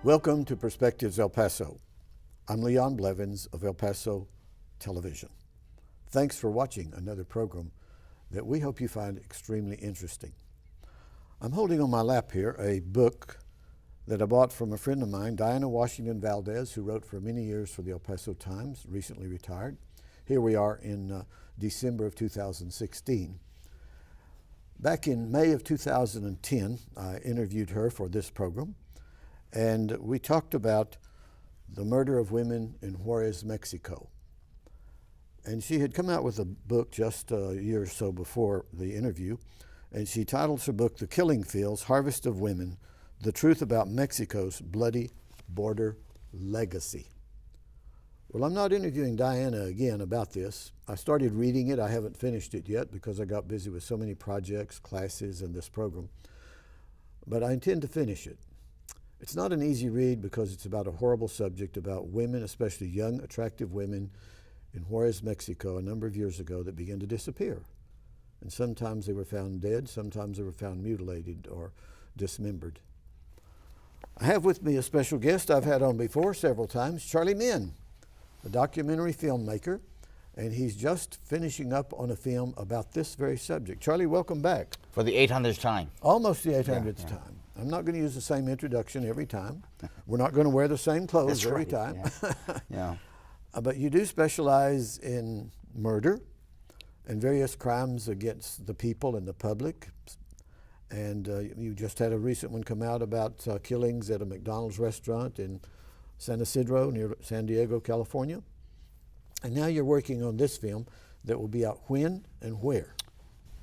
Welcome to Perspectives El Paso. I'm Leon Blevins of El Paso Television. Thanks for watching another program that we hope you find extremely interesting. I'm holding on my lap here a book that I bought from a friend of mine, Diana Washington Valdez, who wrote for many years for the El Paso Times, recently retired. Here we are in December of 2016. Back in May of 2010, I interviewed her for this program, and we talked about the murder of women in Juarez, Mexico. And she had come out with a book just a year or so before the interview, and she titled her book, The Killing Fields, Harvest of Women, The Truth About Mexico's Bloody Border Legacy. Well, I'm not interviewing Diana again about this. I started reading it. I haven't finished it yet because I got busy with so many projects, classes, and this program. But I intend to finish it. It's not an easy read because it's about a horrible subject about women, especially young, attractive women in Juarez, Mexico, a number of years ago that began to disappear. And sometimes they were found dead, sometimes they were found mutilated or dismembered. I have with me a special guest I've had on before several times, Charlie Minn, a documentary filmmaker, and he's just finishing up on a film about this very subject. Charlie, welcome back. For the 800th time. Almost the 800th time. I'm not going to use the same introduction every time. We're not going to wear the same clothes every time. Yeah. But you do specialize in murder and various crimes against the people and the public. And you just had a recent one come out about killings at a McDonald's restaurant in San Isidro near San Diego, California. And now you're working on this film that will be out when and where?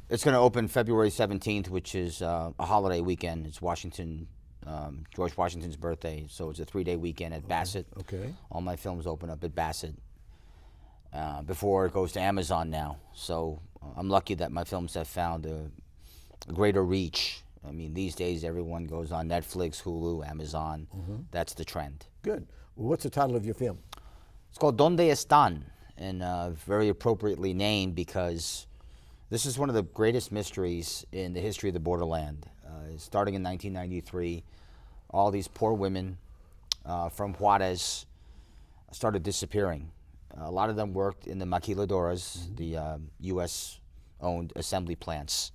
It's going to open February 17th, which is a holiday weekend. It's George Washington's birthday, so it's a 3-day weekend at Bassett. Okay. All my films open up at Bassett before it goes to Amazon now. So I'm lucky that my films have found a greater reach. I mean, these days everyone goes on Netflix, Hulu, Amazon. That's the trend. Good. Well, what's the title of your film? It's called Donde Estan, and very appropriately named because this is one of the greatest mysteries in the history of the borderland. Starting in 1993, all these poor women from Juarez started disappearing. A lot of them worked in the maquiladoras, the U.S.-owned assembly plants.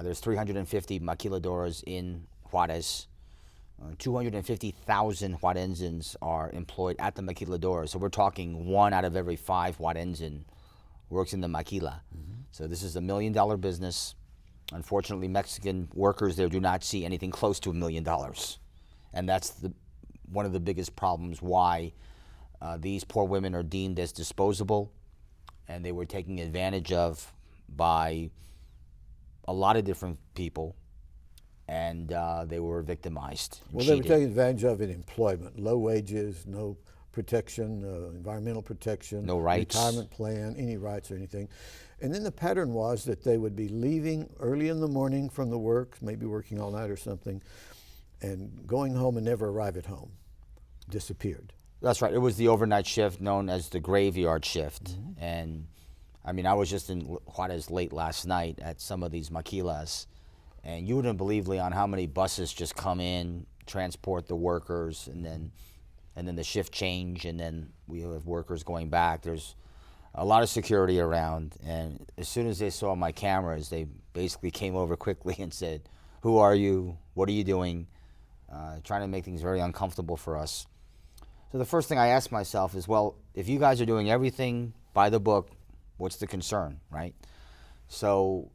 There's 350 maquiladoras in Juarez. 250,000 Juarezans are employed at the maquiladora. So we're talking 1 out of every 5 Juarezan works in the maquila. So this is $1 million business. Unfortunately, Mexican workers there do not see anything close to $1 million. And that's one of the biggest problems why these poor women are deemed as disposable, and they were taken advantage of by a lot of different people, and they were victimized. Well, they were taken advantage of in employment, low wages, no protection, environmental protection, no rights, retirement plan, any rights or anything. And then the pattern was that they would be leaving early in the morning from the work, maybe working all night or something, and going home and never arrive at home. Disappeared. That's right. It was the overnight shift known as the graveyard shift. And I mean, I was just in Juarez late last night at some of these maquilas, and you wouldn't believe, Leon, how many buses just come in, transport the workers, and then the shift change, and then we have workers going back. There's a lot of security around, and as soon as they saw my cameras, they basically came over quickly and said, "Who are you? What are you doing?" Trying to make things very uncomfortable for us. So the first thing I asked myself is, well, if you guys are doing everything by the book, what's the concern, right? So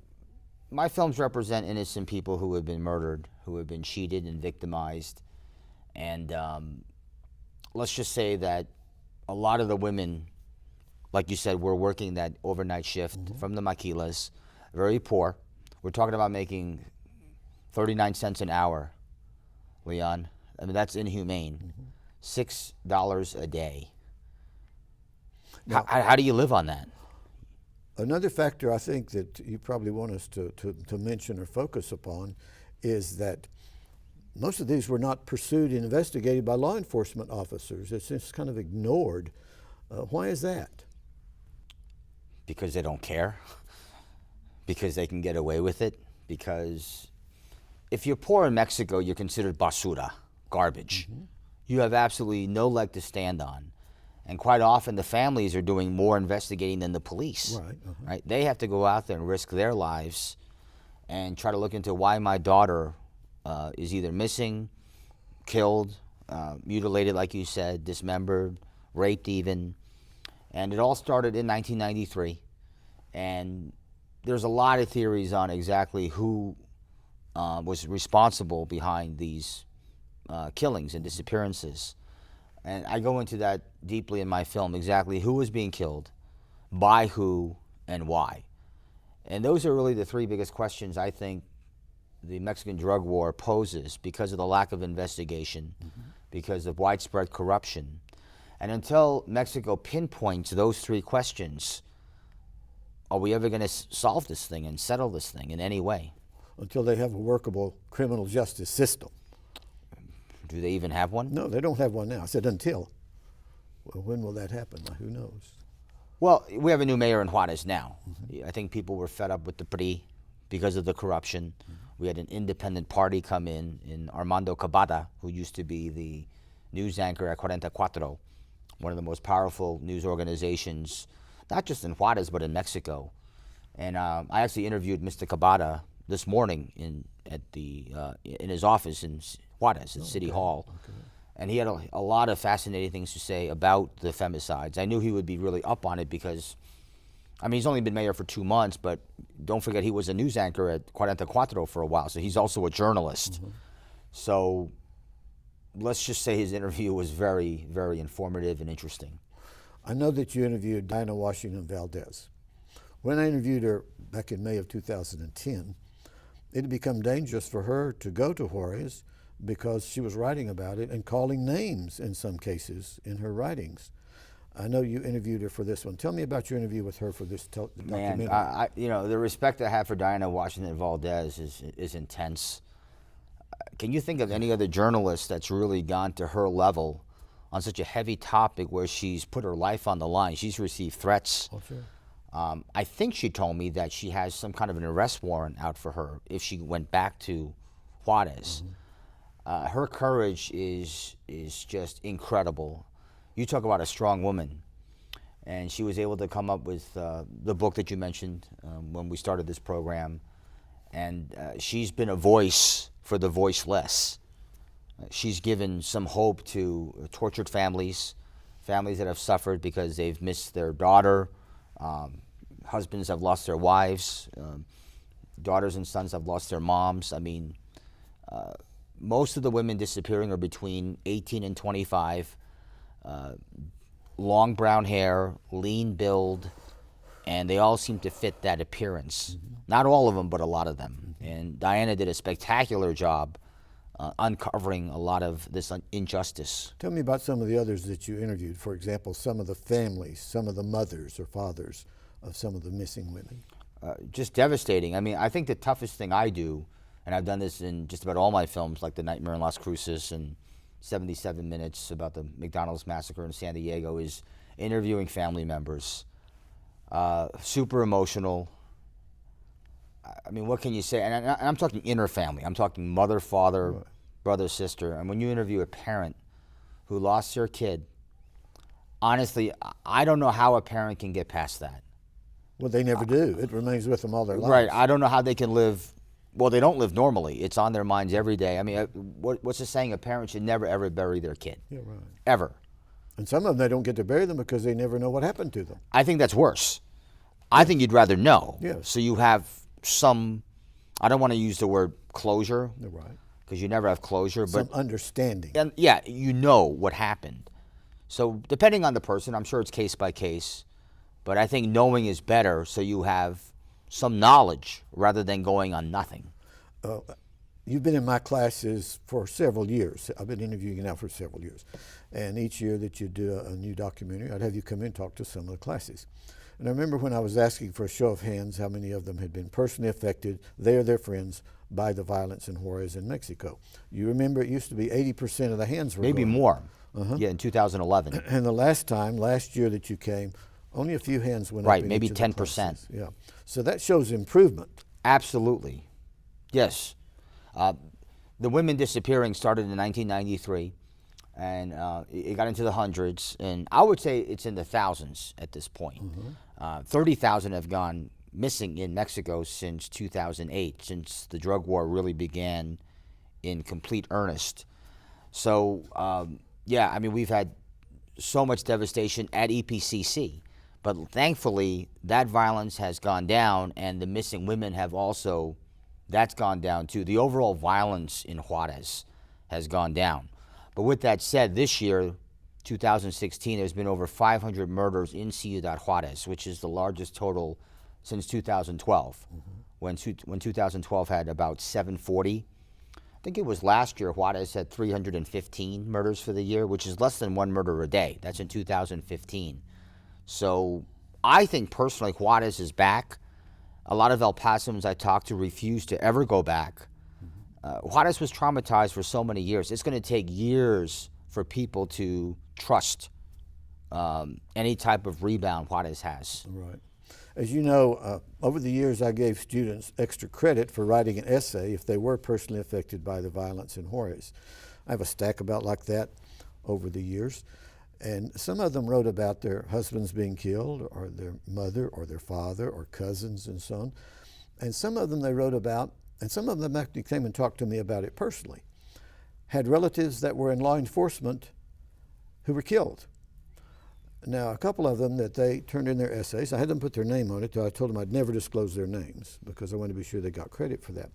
my films represent innocent people who have been murdered, who have been cheated and victimized, and let's just say that a lot of the women, like you said, were working that overnight shift from the maquilas, very poor. We're talking about making 39 cents an hour, Leon. I mean, that's inhumane. $6 a day. Now, how do you live on that? Another factor I think that you probably want us to mention or focus upon is that most of these were not pursued and investigated by law enforcement officers. It's just kind of ignored. Why is that? Because they don't care. Because they can get away with it. Because if you're poor in Mexico, you're considered basura. garbage. You have absolutely no leg to stand on. And quite often the families are doing more investigating than the police. Right. Right? They have to go out there and risk their lives and try to look into why my daughter is either missing, killed, mutilated, like you said, dismembered, raped even. And it all started in 1993. And there's a lot of theories on exactly who was responsible behind these killings and disappearances. And I go into that deeply in my film, exactly who was being killed, by who, and why. And those are really the three biggest questions I think the Mexican drug war poses because of the lack of investigation, because of widespread corruption. And until Mexico pinpoints those three questions, are we ever going to solve this thing and settle this thing in any way? Until they have a workable criminal justice system. Do they even have one? No, they don't have one now. I said until. Well, when will that happen? Who knows? Well, we have a new mayor in Juarez now. I think people were fed up with the PRI because of the corruption. We had an independent party come in Armando Cabada, who used to be the news anchor at 44, one of the most powerful news organizations, not just in Juarez, but in Mexico. And I actually interviewed Mr. Cabada this morning in his office in Juarez at City Hall. Okay. And he had a lot of fascinating things to say about the femicides. I knew he would be really up on it because, I mean, he's only been mayor for 2 months, but don't forget he was a news anchor at 44 for a while, so he's also a journalist. So let's just say his interview was very, very informative and interesting. I know that you interviewed Diana Washington Valdez. When I interviewed her back in May of 2010, it had become dangerous for her to go to Juarez because she was writing about it and calling names in some cases in her writings. I know you interviewed her for this one. Tell me about your interview with her for this documentary. Man, the respect I have for Diana Washington Valdez is intense. Can you think of any other journalist that's really gone to her level on such a heavy topic where she's put her life on the line? She's received threats. Oh, sure. I think she told me that she has some kind of an arrest warrant out for her if she went back to Juarez. Her courage is just incredible. You talk about a strong woman. And she was able to come up with the book that you mentioned when we started this program. And she's been a voice for the voiceless. She's given some hope to tortured families that have suffered because they've missed their daughter. Husbands have lost their wives. Daughters and sons have lost their moms. I mean, most of the women disappearing are between 18 and 25. Long brown hair, lean build, and they all seem to fit that appearance. Not all of them, but a lot of them. And Diana did a spectacular job uncovering a lot of this injustice. Tell me about some of the others that you interviewed. For example, some of the families, some of the mothers or fathers of some of the missing women. Just devastating. I mean, I think the toughest thing I do, and I've done this in just about all my films, like The Nightmare in Las Cruces and 77 Minutes about the McDonald's massacre in San Diego, is interviewing family members. Super emotional. I mean, what can you say? And I'm talking inner family. I'm talking mother, father, right, brother, sister. And when you interview a parent who lost their kid, honestly, I don't know how a parent can get past that. Well, they never do. It remains with them all their lives. Right. I don't know how they can live. Well, they don't live normally. It's on their minds every day. I mean, what's the saying? A parent should never, ever bury their kid. Yeah, right. Ever. And some of them, they don't get to bury them because they never know what happened to them. I think that's worse. I think you'd rather know. Yes. So you have some, I don't want to use the word closure. You're right. Because you never have closure. Some but understanding. And yeah, you know what happened. So depending on the person, I'm sure it's case by case. But I think knowing is better so you have some knowledge rather than going on nothing. You've been in my classes for several years. I've been interviewing you now for several years. And each year that you do a new documentary, I'd have you come in and talk to some of the classes. And I remember when I was asking for a show of hands how many of them had been personally affected, they or their friends, by the violence in Juarez in Mexico. You remember it used to be 80% of the hands were Maybe going. more. Yeah, in 2011. And the last year that you came, only a few hands went up. Right, in maybe each of the 10%. classes. Yeah. So that shows improvement. Absolutely. Yes. the women disappearing started in 1993, and it got into the hundreds, and I would say it's in the thousands at this point. 30,000 have gone missing in Mexico since 2008, since the drug war really began in complete earnest. So, yeah, I mean, we've had so much devastation at EPCC, but thankfully that violence has gone down, and the missing women have also, that's gone down too. The overall violence in Juarez has gone down. But with that said, this year, 2016, there's been over 500 murders in Ciudad Juarez, which is the largest total since 2012, when 2012 had about 740. I think it was last year Juarez had 315 murders for the year, which is less than one murder a day. That's in 2015. So I think personally Juarez is back. A lot of El Pasoans I talked to refuse to ever go back. Juarez was traumatized for so many years. It's going to take years for people to trust any type of rebound Juarez has. Right. As you know, over the years I gave students extra credit for writing an essay if they were personally affected by the violence in Juarez. I have a stack about like that over the years. And some of them wrote about their husbands being killed, or their mother, or their father, or cousins, and so on. And some of them they wrote about, and some of them actually came and talked to me about it personally, had relatives that were in law enforcement who were killed. Now, a couple of them that they turned in their essays, I had them put their name on it, though I told them I'd never disclose their names because I wanted to be sure they got credit for that.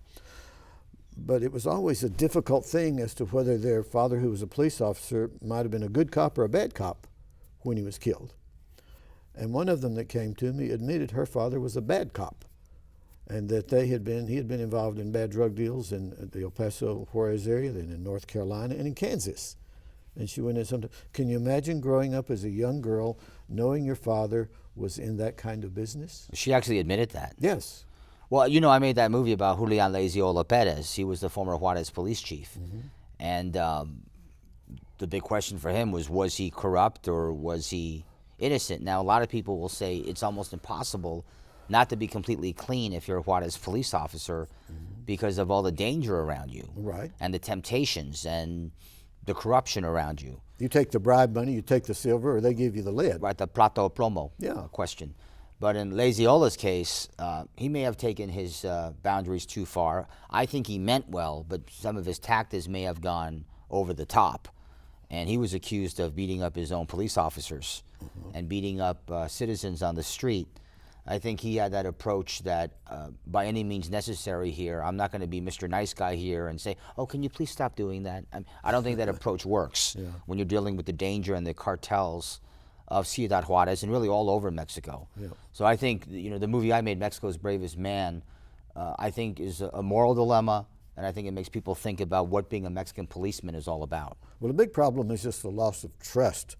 But it was always a difficult thing as to whether their father, who was a police officer, might have been a good cop or a bad cop when he was killed. And one of them that came to me admitted her father was a bad cop, and that he had been involved in bad drug deals in the El Paso, Juarez area, then in North Carolina and in Kansas. And she went in sometime. Can you imagine growing up as a young girl, knowing your father was in that kind of business? She actually admitted that. Yes. Well, you know, I made that movie about Julian Leziola Perez. He was the former Juarez police chief. And the big question for him was he corrupt or was he innocent? Now, a lot of people will say it's almost impossible not to be completely clean if you're a Juarez police officer because of all the danger around you. Right. And the temptations and the corruption around you. You take the bribe money, you take the silver, or they give you the lead. Right, the plato plomo question. But in Leziola's case, he may have taken his boundaries too far. I think he meant well, but some of his tactics may have gone over the top. And he was accused of beating up his own police officers and beating up citizens on the street. I think he had that approach that by any means necessary here, I'm not going to be Mr. Nice Guy here and say, oh, can you please stop doing that? I don't think that approach works when you're dealing with the danger and the cartels of Ciudad Juarez and really all over Mexico. So I think, you know, the movie I made, Mexico's Bravest Man, I think is a moral dilemma, and I think it makes people think about what being a Mexican policeman is all about. Well, the big problem is just the loss of trust.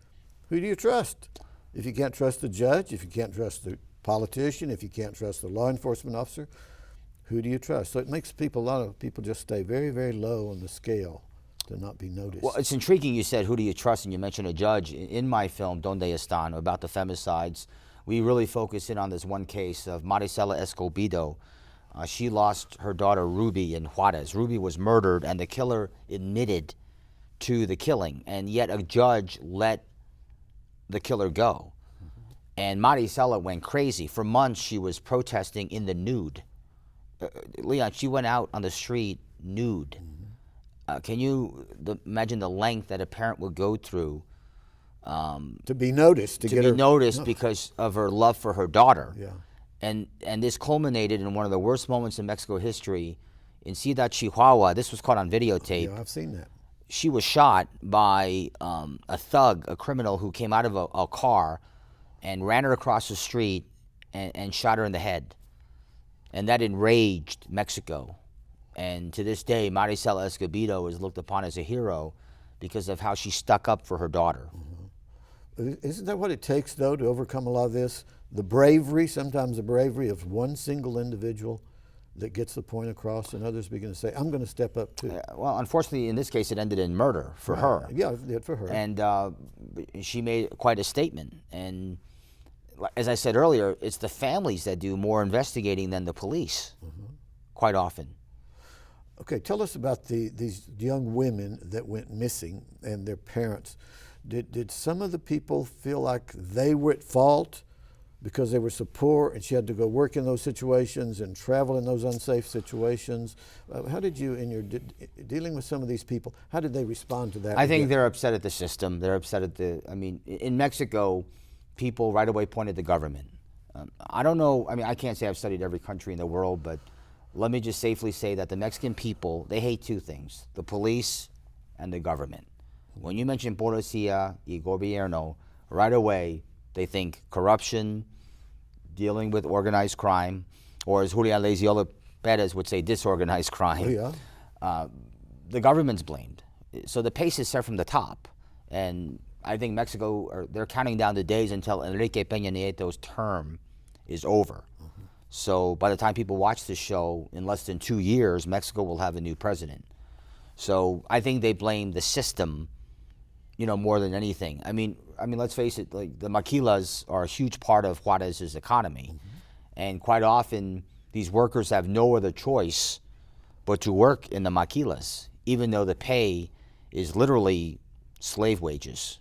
Who do you trust? If you can't trust the judge, if you can't trust the politician, if you can't trust the law enforcement officer, who do you trust? So it makes a lot of people just stay very, very low on the scale to not be noticed. Well, it's intriguing you said, who do you trust, and you mentioned a judge. In my film, Donde Estan, about the femicides, we really focus in on this one case of Marisela Escobedo. She lost her daughter Ruby in Juarez. Ruby was murdered, and the killer admitted to the killing, and yet a judge let the killer go. And Marisela went crazy. For months, she was protesting in the nude. Leon, she went out on the street nude. Can you imagine the length that a parent would go through to be noticed, to get be her noticed because of her love for her daughter? Yeah. And this culminated in one of the worst moments in Mexico history in Ciudad Chihuahua. This was caught on videotape. Yeah, I've seen that. She was shot by a thug, a criminal who came out of a car and ran her across the street and shot her in the head. And that enraged Mexico. And to this day, Marisela Escobedo is looked upon as a hero because of how she stuck up for her daughter. Isn't that what it takes, though, to overcome a lot of this? The bravery, sometimes the bravery of one single individual that gets the point across, and others begin to say, I'm going to step up too. Well, unfortunately, in this case, it ended in murder for her. Yeah, it did for her. And she made quite a statement. And as I said earlier, it's the families that do more investigating than the police, quite often. Okay, tell us about these young women that went missing and their parents. Did some of the people feel like they were at fault because they were so poor and she had to go work in those situations and travel in those unsafe situations? How did you, in your dealing with some of these people, how did they respond to that? I think they're upset at the system. They're upset at in Mexico, people right away pointed at the government. I don't know, I can't say I've studied every country in the world, but let me just safely say that the Mexican people, they hate two things: the police and the government. When you mention policía y gobierno, right away they think corruption, dealing with organized crime, or as Julian Lesiola Perez would say, disorganized crime. Oh, yeah. The government's blamed. So the pace is set from the top. And I think Mexico, they're counting down the days until Enrique Peña Nieto's term is over. So by the time people watch this show, in less than 2 years, Mexico will have a new president. So I think they blame the system, more than anything. I mean, let's face it, like the maquilas are a huge part of Juarez's economy. And quite often, these workers have no other choice but to work in the maquilas, even though the pay is literally slave wages.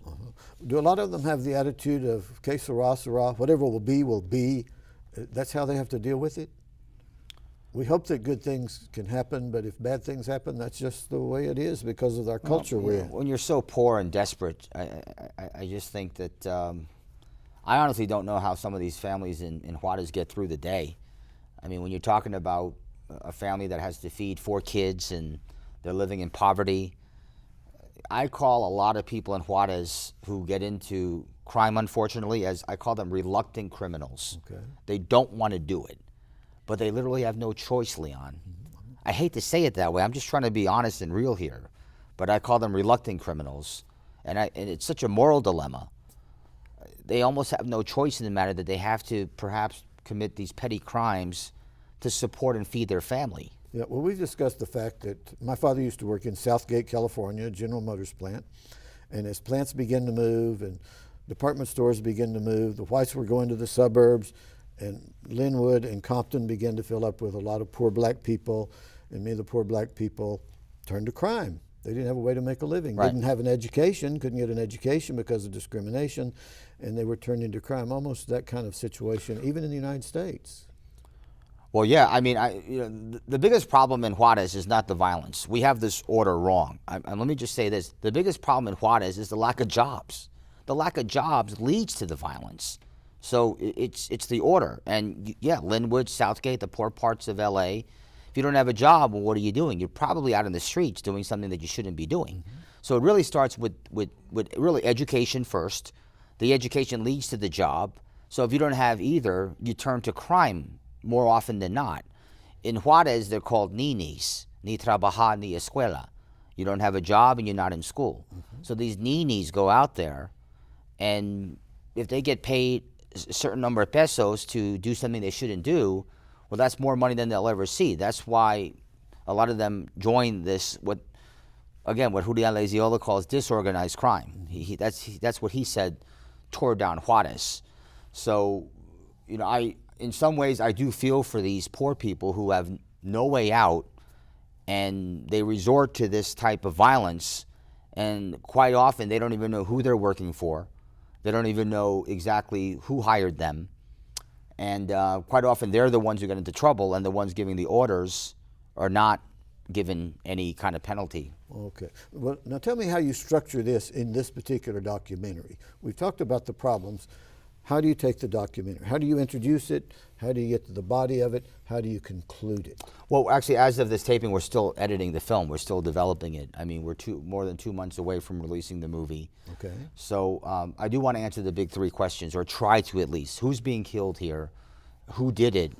Do a lot of them have the attitude of que sera, sera, whatever will be, will be? That's how they have to deal with it? We hope that good things can happen, but if bad things happen, that's just the way it is because of our culture we're in. When you're so poor and desperate, I just think that I honestly don't know how some of these families in Juarez get through the day. I mean, when you're talking about a family that has to feed 4 kids and they're living in poverty, I call a lot of people in Juarez who get into crime, unfortunately, as I call them reluctant criminals. Okay. They don't want to do it, but they literally have no choice, Leon. I hate to say it that way. I'm just trying to be honest and real here, but I call them reluctant criminals, and it's such a moral dilemma. They almost have no choice in the matter that they have to perhaps commit these petty crimes to support and feed their family. Yeah, well, we've discussed the fact that my father used to work in Southgate, California, General Motors plant, and as plants begin to move and department stores begin to move, the whites were going to the suburbs, and Linwood and Compton began to fill up with a lot of poor black people, and many of the poor black people turned to crime. They didn't have a way to make a living. Right. Didn't have an education, couldn't get an education because of discrimination, and they were turned into crime. Almost that kind of situation, even in the United States. Well, yeah, the biggest problem in Juarez is not the violence. We have this order wrong. And let me just say this. The biggest problem in Juarez is the lack of jobs. The lack of jobs leads to the violence. So it's the order. And yeah, Linwood, Southgate, the poor parts of LA, if you don't have a job, well, what are you doing? You're probably out in the streets doing something that you shouldn't be doing. So it really starts with really education first. The education leads to the job. So if you don't have either, you turn to crime more often than not. In Juarez, they're called ninis, ni trabajar ni escuela. You don't have a job and you're not in school. So these ninis go out there, and if they get paid a certain number of pesos to do something they shouldn't do, well, that's more money than they'll ever see. That's why a lot of them join this, what Julian Lesiola calls disorganized crime. That's what he said tore down Juarez. So, in some ways, I do feel for these poor people who have no way out, and they resort to this type of violence, and quite often they don't even know who they're working for. They don't even know exactly who hired them, and quite often they're the ones who get into trouble, and the ones giving the orders are not given any kind of penalty. Okay. Well, now tell me how you structure this in this particular documentary. We've talked about the problems. How do you take the documentary? How do you introduce it? How do you get to the body of it? How do you conclude it? Well, actually, as of this taping, we're still editing the film. We're still developing it. I mean, we're more than 2 months away from releasing the movie. Okay. So I do want to answer the big 3 questions, or try to at least. Who's being killed here? Who did it?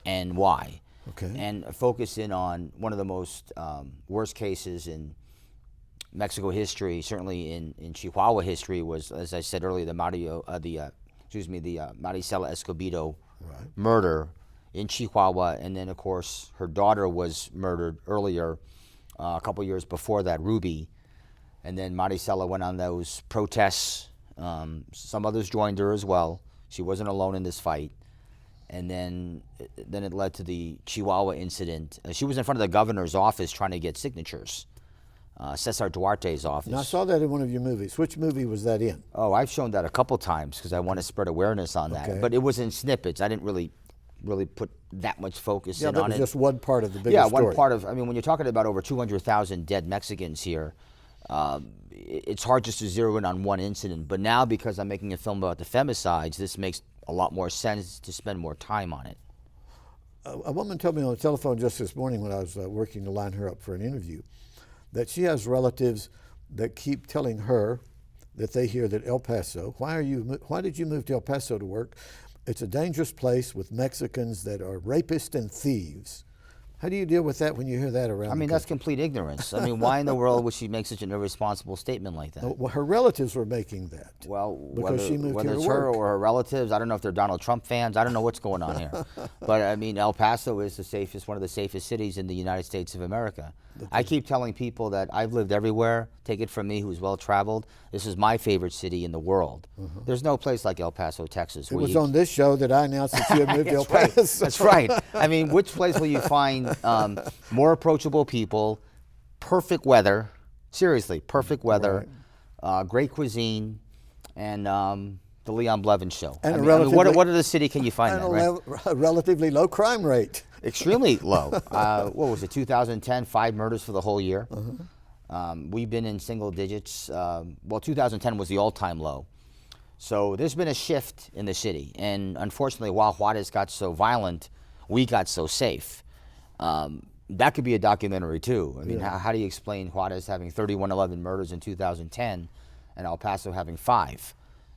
And why? Okay. And focus in on one of the most worst cases in Mexico history, certainly in Chihuahua history, was, as I said earlier, the Maricela Escobedo murder in Chihuahua, and then of course her daughter was murdered earlier, a couple years before that, Ruby, and then Maricela went on those protests. Some others joined her as well. She wasn't alone in this fight, and then it led to the Chihuahua incident. She was in front of the governor's office trying to get signatures, Cesar Duarte's office. Now, I saw that in one of your movies. Which movie was that in? Oh, I've shown that a couple times because I want to spread awareness on that. Okay. But it was in snippets. I didn't really put that much focus in that on was it. just one part of the bigger Yeah, story. one part of. I mean, when you're talking about over 200,000 dead Mexicans here, it's hard just to zero in on one incident. But now, because I'm making a film about the femicides, this makes a lot more sense to spend more time on it. A woman told me on the telephone just this morning when I was working to line her up for an interview that she has relatives that keep telling her that they hear that El Paso, why did you move to El Paso to work? It's a dangerous place with Mexicans that are rapists and thieves. How do you deal with that when you hear that around? I mean, that's complete ignorance. I mean, why in the world would she make such an irresponsible statement like that? Well, her relatives were making that. Well, because she moved whether here it's to her work. or her relatives, I don't know if they're Donald Trump fans. I don't know what's going on here. But I mean, El Paso is one of the safest cities in the United States of America. I keep telling people that I've lived everywhere. Take it from me, who's well traveled. This is my favorite city in the world. There's no place like El Paso, Texas. It was on this show that I announced that you had moved to El Paso. That's right. I mean, which place will you find more approachable people, perfect weather, seriously, perfect weather, great cuisine, and the Leon Blevins show. And what other city can you find and that, right? a relatively low crime rate. Extremely low. What was it, 2010, 5 murders for the whole year? We've been in single digits. Well, 2010 was the all-time low. So there's been a shift in the city. And unfortunately, while Juarez got so violent, we got so safe. That could be a documentary, too. I mean, how do you explain Juarez having 3111 murders in 2010 and El Paso having 5?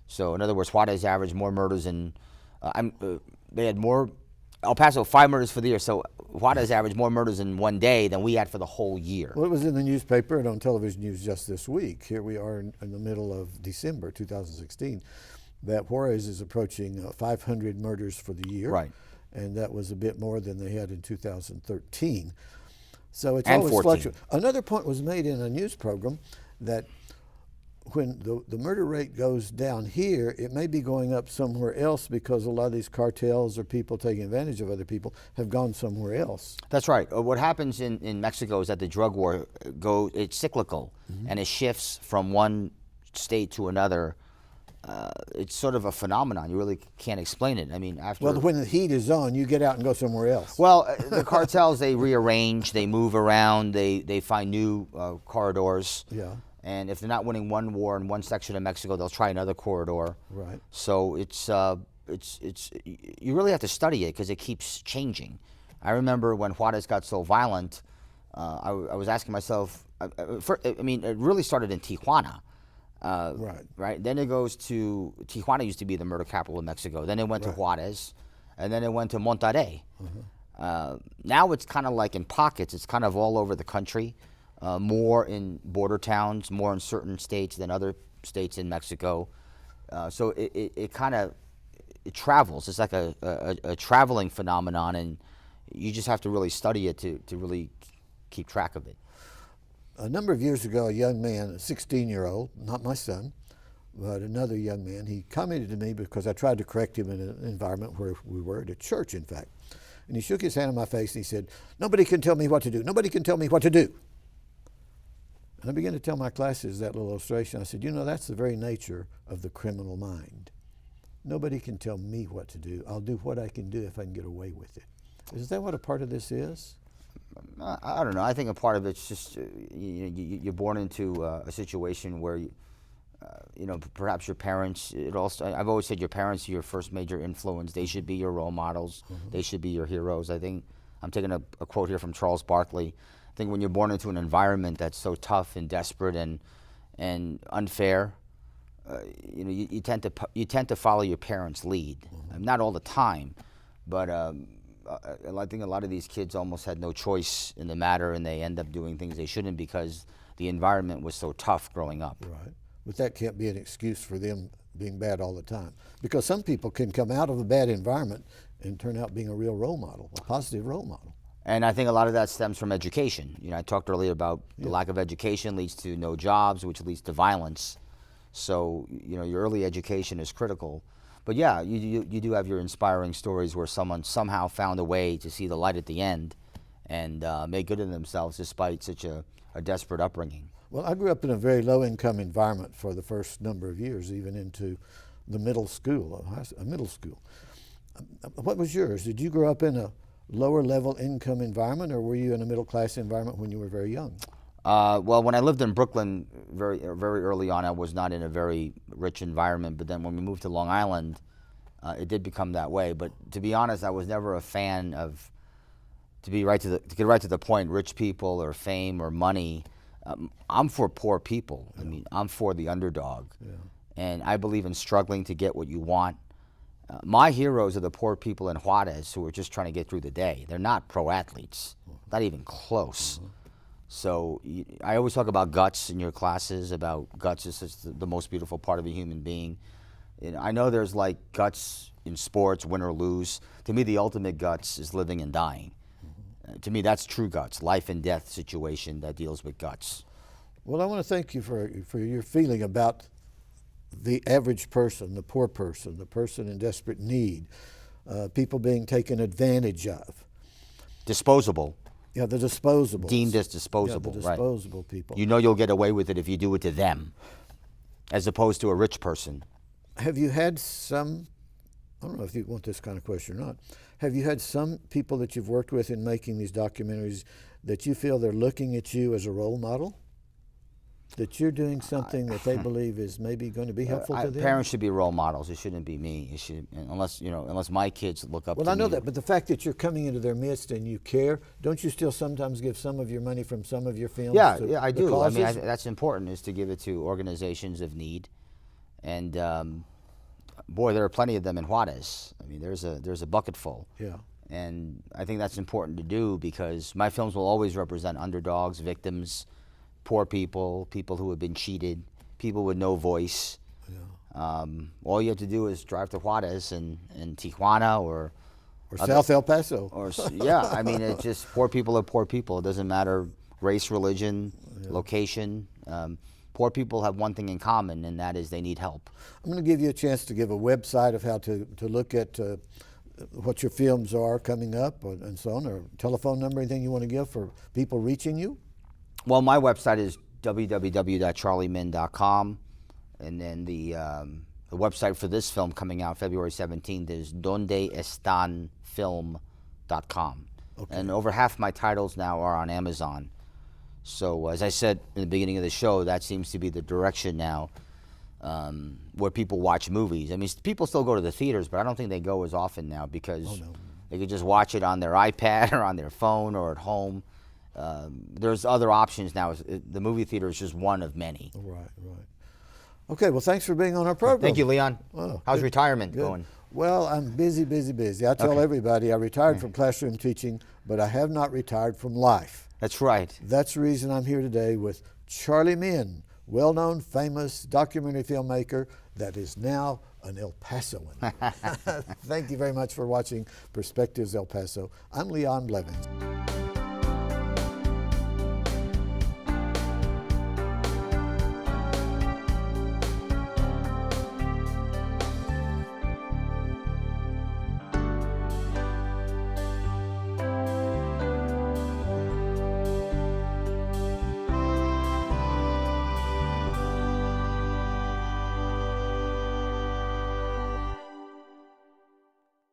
So, in other words, Juarez averaged more murders in, they had more, El Paso 5 murders for the year. So Juarez averaged more murders in one day than we had for the whole year. Well, it was in the newspaper and on television news just this week. Here we are in the middle of December 2016, that Juarez is approaching 500 murders for the year. Right. And that was a bit more than they had in 2013. So it's And always 14. fluctuating. Another point was made in a news program that when the murder rate goes down here, it may be going up somewhere else because a lot of these cartels or people taking advantage of other people have gone somewhere else. That's right. What happens in Mexico is that the drug war it's cyclical, and it shifts from one state to another. It's sort of a phenomenon. You really can't explain it. I mean, after... Well, when the heat is on, you get out and go somewhere else. Well, the cartels, they rearrange, they move around, they find new corridors. Yeah. And if they're not winning one war in one section of Mexico, they'll try another corridor. Right. So it's you really have to study it because it keeps changing. I remember when Juarez got so violent, I was asking myself. I mean, it really started in Tijuana. Right. Then it goes to Tijuana. Used to be the murder capital of Mexico. Then it went to Juarez, and then it went to Monterrey. Now it's kind of like in pockets. It's kind of all over the country. More in border towns, more in certain states than other states in Mexico. So it kind of travels. It's like a traveling phenomenon, and you just have to really study it to really keep track of it. A number of years ago, a young man, a 16-year-old, not my son, but another young man, he commented to me because I tried to correct him in an environment where we were at a church, in fact. And he shook his hand in my face and he said, "Nobody can tell me what to do. Nobody can tell me what to do." And I began to tell my classes that little illustration. I said, you know, that's the very nature of the criminal mind. Nobody can tell me what to do. I'll do what I can do if I can get away with it. Is that what a part of this is? I don't know. I think a part of it's just you're born into a situation where perhaps your parents. I've always said your parents are your first major influence. They should be your role models. They should be your heroes. I think I'm taking a quote here from Charles Barkley. I think when you're born into an environment that's so tough and desperate and unfair, you tend to follow your parents' lead. Not all the time, but I think a lot of these kids almost had no choice in the matter, and they end up doing things they shouldn't because the environment was so tough growing up. Right, but that can't be an excuse for them being bad all the time, because some people can come out of a bad environment and turn out being a real role model, a positive role model. And I think a lot of that stems from education. I talked earlier about the lack of education leads to no jobs, which leads to violence. So, your early education is critical. But yeah, you do have your inspiring stories where someone somehow found a way to see the light at the end and make good of themselves despite such a desperate upbringing. Well, I grew up in a very low-income environment for the first number of years, even into the middle school, a middle school. What was yours? Did you grow up in a lower-level income environment, or were you in a middle-class environment when you were very young? Well, when I lived in Brooklyn very early on, I was not in a very rich environment. But then when we moved to Long Island, it did become that way. But to be honest, I was never a fan of, to get right to the point, rich people or fame or money. I'm for poor people. Yeah. I mean, I'm for the underdog. Yeah. And I believe in struggling to get what you want. My heroes are the poor people in Juarez who are just trying to get through the day. They're not pro athletes, not even close. So I always talk about guts in your classes, about guts is just the most beautiful part of a human being. And I know there's like guts in sports, win or lose. To me, the ultimate guts is living and dying. To me, that's true guts, life and death situation that deals with guts. Well, I want to thank you for your feeling about the average person, the poor person, the person in desperate need, people being taken advantage of. Disposable. Yeah, the disposables. Deemed as disposable, yeah, the disposable people. You know you'll get away with it if you do it to them, as opposed to a rich person. Have you had some, I don't know if you want this kind of question or not, have you had some people that you've worked with in making these documentaries that you feel they're looking at you as a role model? That you're doing something that they believe is maybe going to be helpful to them? Parents should be role models. It shouldn't be me. It should, unless my kids look up to me. Well, I know that, but the fact that you're coming into their midst and you care, don't you still sometimes give some of your money from some of your films? Yeah, I do. Causes? I mean, that's important, is to give it to organizations of need. And boy, there are plenty of them in Juarez. I mean, there's a bucket full. Yeah. And I think that's important to do because my films will always represent underdogs, victims, poor people, people who have been cheated, people with no voice. Yeah. All you have to do is drive to Juarez and Tijuana or South El Paso. Or yeah, I mean, it's just poor people are poor people. It doesn't matter race, religion, location. Poor people have one thing in common, and that is they need help. I'm going to give you a chance to give a website of how to look at what your films are coming up and so on, or telephone number, anything you want to give for people reaching you. Well, my website is www.charlieminn.com, and then the website for this film coming out February 17th is Donde Estan film.com. Okay. And over half my titles now are on Amazon. So as I said in the beginning of the show, that seems to be the direction now where people watch movies. I mean, people still go to the theaters, but I don't think they go as often now because they could just watch it on their iPad or on their phone or at home. There's other options now. The movie theater is just one of many. Right. Okay, well, thanks for being on our program. Thank you, Leon. Oh, how's good. Retirement Good. going? Well, I'm busy. I tell everybody I retired from classroom teaching, but I have not retired from life. That's right. That's the reason I'm here today with Charlie Minn, well-known, famous documentary filmmaker that is now an El Pasoan. Thank you very much for watching Perspectives El Paso. I'm Leon Blevins.